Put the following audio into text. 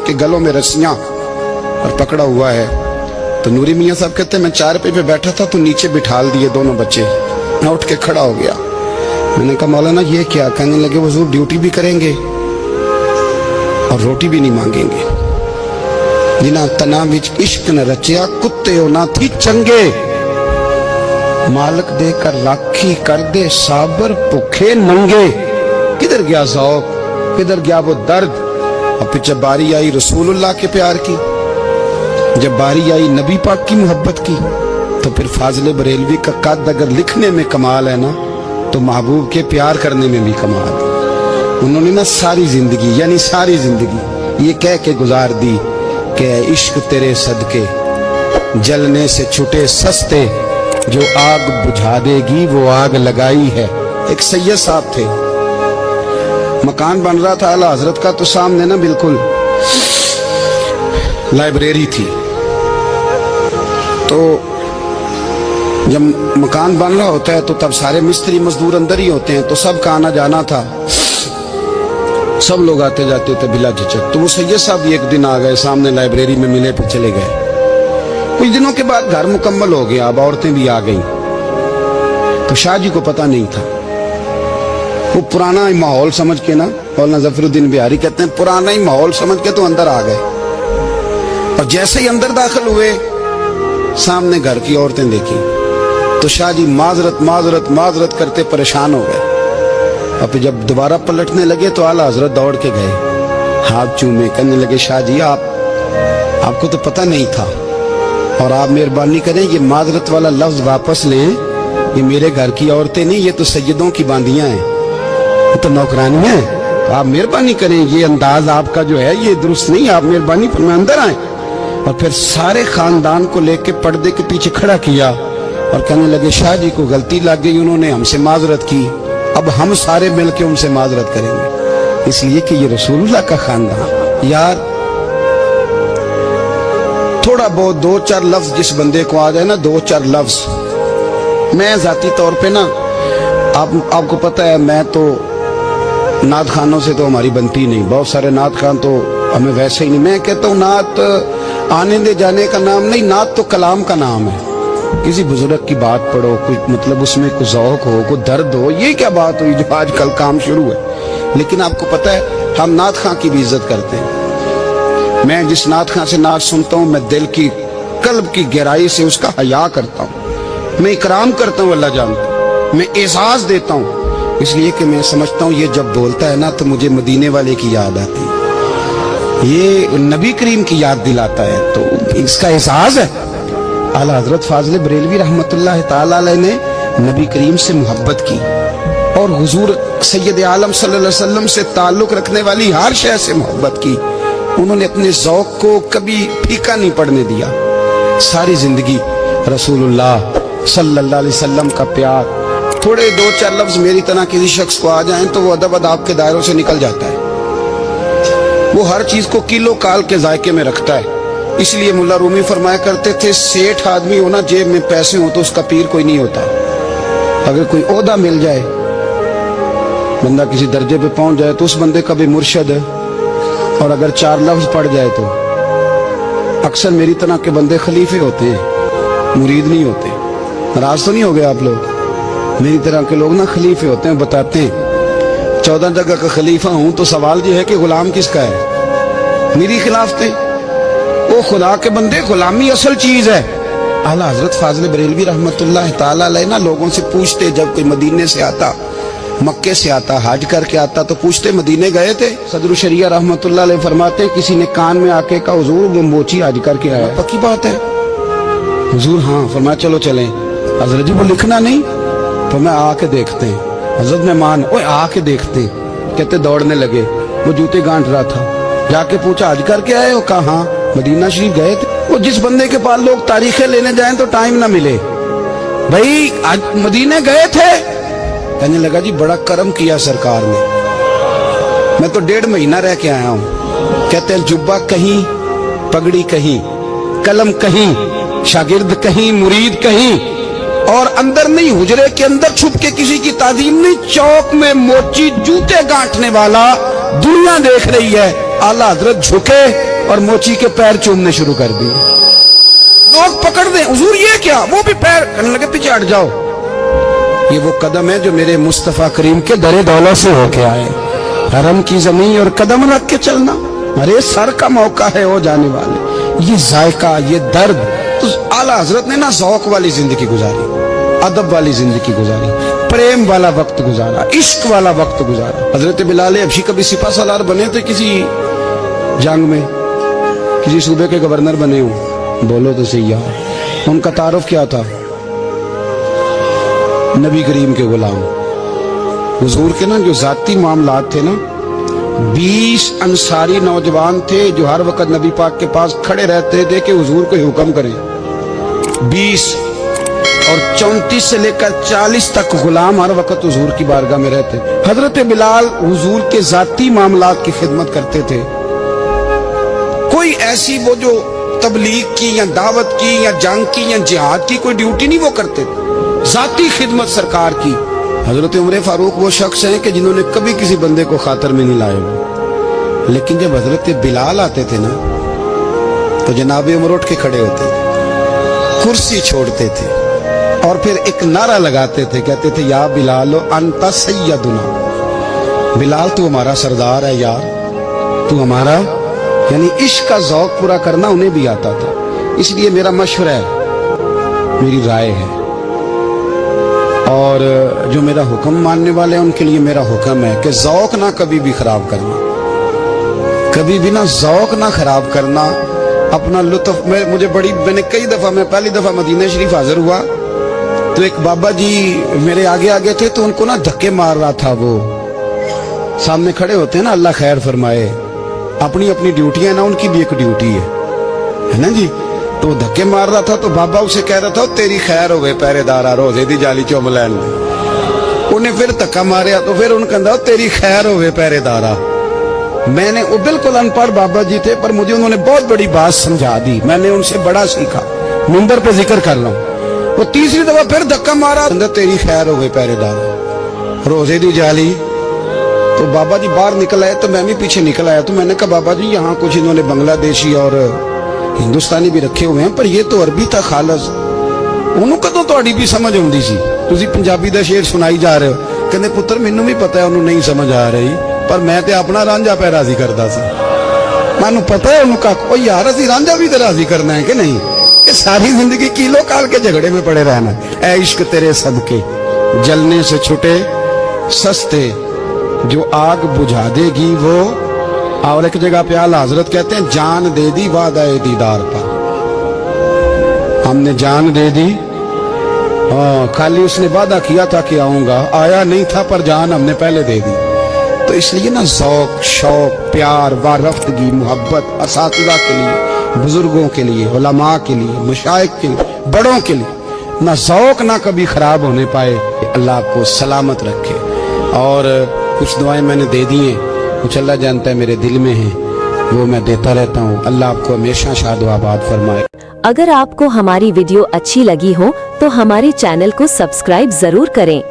के गलों में रस्सियां और पकड़ा हुआ है। तो नूरी मियाँ साहब कहते हैं मैं चारपाई पे बैठा था तो नीचे बिठाल दिए दोनों बच्चे। मैं उठ के खड़ा हो गया। मैंने कहा मौलाना ये क्या? कहने लगे हुजूर ड्यूटी भी करेंगे और रोटी भी नहीं मांगेंगे। जिन्हां तना विच इश्क न रचिया कुत्ते हो ना थी चंगे, मालक देकर राखी कर दे साबर भुखे नंगे। किधर गया ज़ौक़, किधर गया वो दर्द? और फिर जब बारी आई रसूलुल्लाह के प्यार की, जब बारी आई नबी पाक की मोहब्बत की, तो फिर फाजिल बरेलवी का कद अगर लिखने में कमाल है ना, तो महबूब के प्यार करने में भी कमाल है। उन्होंने ना सारी जिंदगी यानी सारी जिंदगी ये कह के गुजार दी कि इश्क तेरे सदके जलने से छुटे सस्ते, जो आग बुझा देगी वो आग लगाई है। एक सैयद साहब थे, मकान बन रहा था आला हजरत का, तो सामने ना बिल्कुल लाइब्रेरी थी। तो जब मकान बन रहा होता है तो तब सारे मिस्त्री मजदूर अंदर ही होते हैं, तो सब का आना जाना था, सब लोग आते जाते थे बिला झिझक। तो वो सैयद साहब भी एक दिन आ गए, सामने लाइब्रेरी में मिले, पे चले गए। कुछ दिनों के बाद घर मुकम्मल हो गया, अब औरतें भी आ गईं। तो शाह जी को पता नहीं था। वो पुराना ही माहौल समझ के ना, मौलाना ज़फ़रुद्दीन बिहारी कहते हैं पुराना ही माहौल समझ के तो अंदर आ गए। और जैसे ही अंदर दाखिल हुए, सामने घर की औरतें देखी, तो शाह जी माजरत माजरत माजरत करते परेशान हो गए। और फिर जब दोबारा पलटने लगे तो आला हजरत दौड़ के गए, हाथ चूमे, कहने लगे शाह जी आपको तो पता नहीं था, और आप मेहरबानी करें ये माजरत वाला लफ्ज वापस लें। ये मेरे घर की औरतें नहीं, ये तो सैयदों की बांदियां हैं, ये तो नौकरानियां हैं। तो आप मेहरबानी करें, ये अंदाज आपका जो है ये दुरुस्त नहीं, आप मेहरबानी फरमाएं अंदर आए। और फिर सारे खानदान को लेके पर्दे के पीछे खड़ा किया और कहने लगे शाह जी को गलती लग गई, उन्होंने हमसे माजरत की, अब हम सारे मिलके उनसे माजरत करेंगे, इसलिए कि ये रसूलुल्लाह का खानदान। यार थोड़ा बहुत दो चार लफ्ज जिस बंदे को आ जाए ना, दो चार लफ्ज, मैं जाती तौर पे ना आपको पता है, मैं तो नात खानों से तो हमारी बनती नहीं, बहुत सारे नात खान तो हमें वैसे ही नहीं। मैं कहता हूँ नात आने दे जाने का नाम नहीं, नात तो कलाम का नाम है। किसी बुजुर्ग की बात पढ़ो, कोई मतलब उसमें कोई ज़ौक़ हो, कोई दर्द हो, ये क्या बात हुई जो आजकल काम शुरू है। लेकिन आपको पता है हम नात खां की भी इज्जत करते हैं। मैं जिस नात खां से नात सुनता हूँ, मैं दिल की कल्ब की गहराई से उसका हया करता हूँ, मैं इकराम करता हूँ, अल्लाह जानता है, मैं एहसास देता हूँ, इसलिए कि मैं समझता हूँ ये जब बोलता है ना तो मुझे मदीने वाले की याद आती है, ये नबी करीम की याद दिलाता है, तो इसका एहसास है। आला हजरत फाजिल बरेलवी रहमतुल्लाह ताला अलैह ने नबी करीम से मोहब्बत की और हुजूर सैयद आलम सल्लल्लाहु अलैहि वसल्लम से ताल्लुक रखने वाली हर शय से मोहब्बत की। उन्होंने अपने ज़ौक़ को कभी फीका नहीं पड़ने दिया। सारी जिंदगी रसूलुल्लाह सल्लल्लाहु अलैहि वसल्लम का प्यार। थोड़े दो चार लफ्ज मेरी तरह किसी शख्स को आ जाएं तो वो अदब अदाब के दायरों से निकल जाता है। वो हर चीज को किलो काल के जायके में रखता है। इसलिए मुल्ला रूमी फरमाया करते थे, सेठ आदमी हो ना, जेब में पैसे हो तो उसका पीर कोई नहीं होता। अगर कोई ओहदा मिल जाए, बंदा किसी दर्जे पे पहुंच जाए तो उस बंदे का भी मुर्शद है, और अगर चार लफ्ज पढ़ जाए तो अक्सर मेरी तरह के बंदे खलीफे होते हैं, मुरीद नहीं होते। नाराज तो नहीं हो गए आप लोग? मेरी तरह के लोग ना खलीफे होते हैं, बताते हैं 14 जगह का खलीफा हूं, तो सवाल ये है कि गुलाम किसका है? मेरी खिलाफ थे वो खुदा के बंदे, गुलामी असल चीज है। आला हजरत फाजिल बरेलवी रहमतुल्लाह ताला अलैह ना लोगों से पूछते, जब कोई मदीने से आता, मक्के से आता, हज करके आता, तो पूछते मदीने गए थे? सदरुल शरिया रहमतुल्लाह अलैह फरमाते, किसी ने कान में आके कहा हुजूर वो मोची हज करके आया। पक्की बात है हुजूर? हाँ। फरमाया चलो चलें। हजरत जी वो लिखना नहीं, तो मैं आके देखते हैं। हजरत मेहमान ओए आके देखते हैं, कहते दौड़ने लगे। वो जूते गांठ रहा था, जाके पूछा हज करके आए हो? कहा हाँ, मदीना शरीफ गए थे। वो जिस बंदे के पास लोग तारीखें लेने जाएं तो टाइम ना मिले, भाई आज मदीने गए थे? कहने लगा जी बड़ा करम किया सरकार ने, मैं तो 1.5 महीना रह के आया हूँ। कहते हैं जुब्बा कहीं, पगड़ी कहीं, कलम कहीं, शागिर्द कहीं, मुरीद कहीं, और अंदर नहीं, हुजरे के अंदर छुप के किसी की ताजीम नहीं, चौक में मोची जूते गांठने वाला दुनिया देख रही है। आला हजरत झुके और मोची के पैर चूमने शुरू कर दिए। लोग पकड़ दें, हुजूर ये क्या, वो भी पैर करने लगे, पीछे हट जाओ। ये वो कदम है जो मेरे मुस्तफा करीम के दरे दौलत से होके आए। हरम की जमीन और कदम रख के चलना, अरे सर का मौका है वो जाने वाले। ये जायका, ये दर्द, तो आला हजरत ने ना ज़ौक़ वाली जिंदगी गुजारी, अदब वाली जिंदगी गुजारी, प्रेम वाला वक्त गुजारा, इश्क वाला वक्त गुजारा। हजरत बिलाल अबशी कभी सिपा सालार बने थे किसी जंग में, किसी सूबे के गवर्नर बने हो, बोलो तो सही यार। उनका तारुफ क्या था? नबी करीम के गुलाम। हुजूर के ना जो जाती मामलात थे ना, 20 अंसारी नौजवान थे जो हर वक्त नबी पाक के पास खड़े रहते थे कि हुजूर को हुक्म करें। 20 और 34 से लेकर 40 तक गुलाम हर वक्त हुजूर की बारगाह में रहते। हजरत बिलाल हुजूर के जाती मामलात की खिदमत करते थे। कोई ऐसी वो जो तबलीग की या दावत की या जंग की या जिहाद की कोई ड्यूटी नहीं वो करते थे, जाती खिदमत सरकार की। हजरत उमर फारूक वो शख्स हैं कि जिन्होंने कभी किसी बंदे को खातर में नहीं लाए। लेकिन जब हजरत बिलाल आते थे ना, तो जनाब उमर उठ के खड़े होते, कुर्सी छोड़ते थे और फिर एक नारा लगाते थे, कहते थे या बिलाल अंता सैयदुना, बिलाल तू हमारा सरदार है यार, तू हमारा। यानी इश्क का ज़ौक़ पूरा करना उन्हें भी आता था। इसलिए मेरा मशवरा है, मेरी राय है, और जो मेरा हुक्म मानने वाले हैं उनके लिए मेरा हुक्म है कि ज़ौक़ ना कभी भी खराब करना, कभी भी ना ज़ौक़ ना खराब करना, अपना लुत्फ। मैंने कई दफ़ा, मैं पहली दफ़ा मदीना शरीफ हाजिर हुआ तो एक बाबा जी मेरे आगे आगे थे, तो उनको ना धक्के मार रहा था। वो सामने खड़े होते हैं ना, अल्लाह खैर फरमाए, अपनी अपनी ड्यूटी है ना, उनकी भी एक ड्यूटी है ना जी। तो धक्के मार रहा था, तो बाबा उसे कह रहा था तेरी खैर होवे पहरेदारा, रोजे दी जाली चुम लैन दे। उन्हें फिर धक्का मारिया, तो फिर उन्हें कहता तेरी खैर होवे पहरेदारा। मैंने, वो बिल्कुल अनपढ़ बाबा जी थे, पर मुझे उन्होंने बहुत बड़ी बात समझा दी, मैंने उनसे बड़ा सीखा, मुंबर पे जिक्र कर रहा हूँ। वो तीसरी दफा फिर धक्का मारा, तेरी खैर होवे पहरेदारा, रोजे दी जाली। तो बाबा जी बाहर निकल आए, तो मैं भी पीछे निकल आया। तो मैंने कहा बाबा जी यहाँ कुछ इन्होंने बांग्लादेशी और हिंदुस्तानी भी रखे हुए हैं, पर ये तो अरबी था खालस, उन्होंने कदों ਤੁਹਾਡੀ भी समझ आती सी, ਤੁਸੀਂ पंजाबी ਦਾ शेर सुनाई जा रहे हो। कहते पुत्र मैनू भी पता है उन्होंने नहीं समझ आ रही, पर मैं तो अपना रांझा पै राजी करता सा। मैनू पता है उन्होंने कहा ओ यार असी रांझा भी तो राजी करना है कि नहीं, कि सारी जिंदगी किलो काल के झगड़े में पड़े रहना। ऐ इश्क तेरे सदके जलने से छुटे सस्ते, जो आग बुझा देगी वो। और एक जगह पे आला हजरत कहते हैं जान दे दी वादा दीदार पर, हमने जान दे दी। खाली उसने वादा किया था कि आऊंगा, आया नहीं था, पर जान हमने पहले दे दी। तो इसलिए ना ज़ौक़, शौक़, प्यार, वारफ्तगी, मोहब्बत असातिज़ा के लिए, बुजुर्गों के लिए, उलमा के लिए, मशाइख के लिए, बड़ों के लिए, ना ज़ौक़ ना कभी खराब होने पाए। अल्लाह को सलामत रखे। और कुछ दुआएं मैंने दे दी हैं, कुछ अल्लाह जानता है मेरे दिल में है, वो मैं देता रहता हूँ। अल्लाह आपको हमेशा शाद व आबाद फरमाए। अगर आपको हमारी वीडियो अच्छी लगी हो तो हमारे चैनल को सब्सक्राइब जरूर करें।